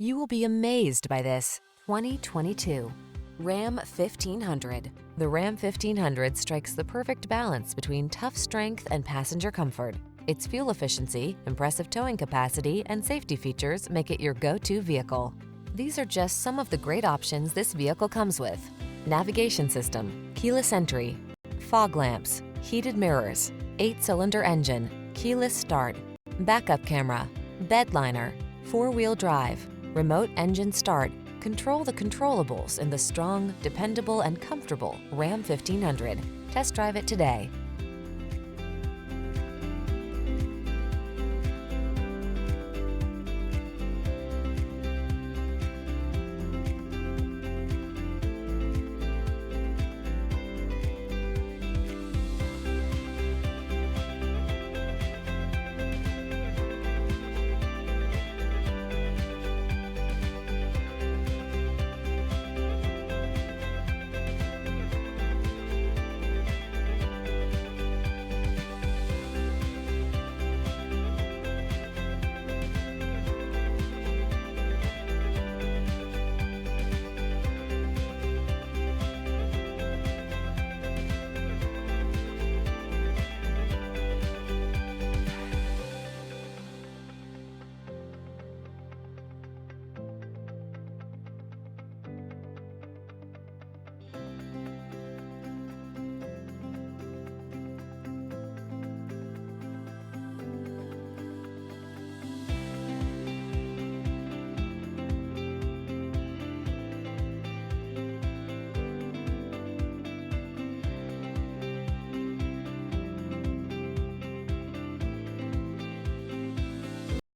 You will be amazed by this 2022 Ram 1500. The Ram 1500 strikes the perfect balance between tough strength and passenger comfort. Its fuel efficiency, impressive towing capacity, and safety features make it your go-to vehicle. These are just some of the great options this vehicle comes with: navigation system, keyless entry, fog lamps, heated mirrors, 8-cylinder engine, keyless start, backup camera, bed liner, 4-wheel drive, remote engine start. Control the controllables in the strong, dependable, and comfortable Ram 1500. Test drive it today.